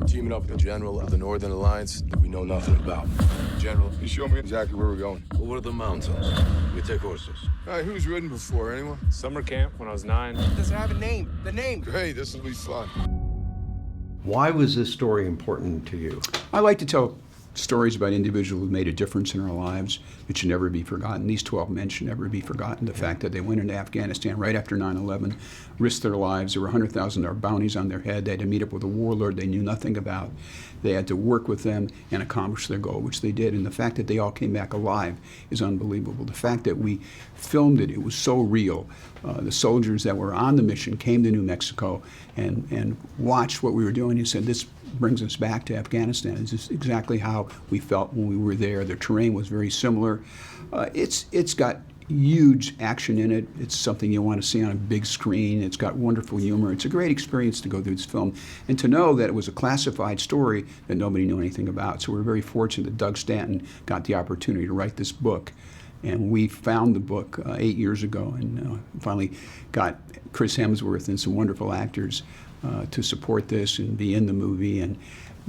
Teaming up with the general of the Northern Alliance that we know nothing about. General, you show me exactly where we're going. Over the mountains. We take horses. All right, who's ridden before? Anyone? Summer camp when I was 9. Does it have a name? The name. Great, this will be fun. Why was this story important to you? I like to tell stories about individuals who made a difference in our lives. It should never be forgotten. These 12 men should never be forgotten. The fact that they went into Afghanistan right after 9/11, risked their lives. There were $100,000 bounties on their head. They had to meet up with a warlord they knew nothing about. They had to work with them and accomplish their goal, which they did. And the fact that they all came back alive is unbelievable. The fact that we filmed it, it was so real. The soldiers that were on the mission came to New Mexico and watched what we were doing and said, this brings us back to Afghanistan. It's just exactly how we felt when we were there. The terrain was very similar. It's got huge action in it. It's something you want to see on a big screen. It's got wonderful humor. It's a great experience to go through this film and to know that it was a classified story that nobody knew anything about. So we're very fortunate that Doug Stanton got the opportunity to write this book. And we found the book 8 years ago and finally got Chris Hemsworth and some wonderful actors to support this and be in the movie. And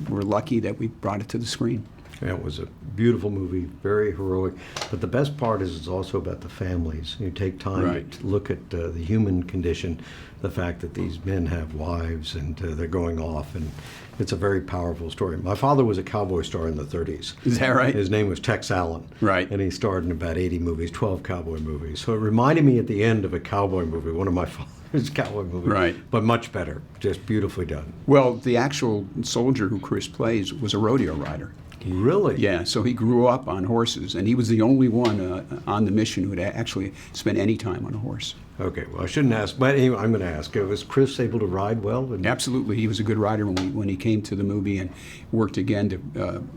we're lucky that we brought it to the screen. Yeah, it was a beautiful movie, very heroic. But the best part is it's also about the families. You take time to look at the human condition, the fact that these men have wives and they're going off, and it's a very powerful story. My father was a cowboy star in the 30s. Is that right? His name was Tex Allen. Right. And he starred in about 80 movies, 12 cowboy movies. So it reminded me at the end of a cowboy movie, one of my father's cowboy movies. Right. But much better, just beautifully done. Well, the actual soldier who Chris plays was a rodeo rider. Really? Yeah, so he grew up on horses, and he was the only one on the mission who had actually spent any time on a horse. Okay, well, I shouldn't ask, but anyway, I'm going to ask. Was Chris able to ride well? Absolutely. He was a good rider when he came to the movie and worked again to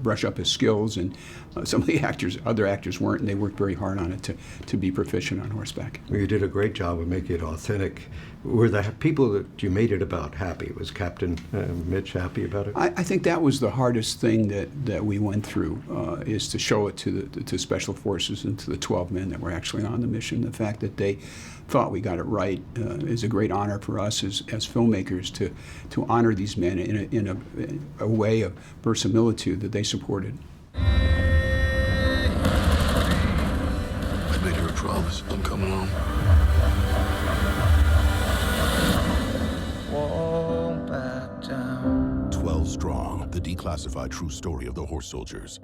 brush up his skills. And some of the other actors weren't, and they worked very hard on it to be proficient on horseback. Well, you did a great job of making it authentic. Were the people that you made it about happy? Was Captain Mitch happy about it? I think that was the hardest thing that we went through, is to show it to Special Forces and to the 12 men that were actually on the mission. The fact that they thought we got it right is a great honor for us as filmmakers to honor these men in a way of verisimilitude that they supported. I made her a promise. I'm coming home. Wall back down. 12 Strong, the declassified true story of the horse soldiers.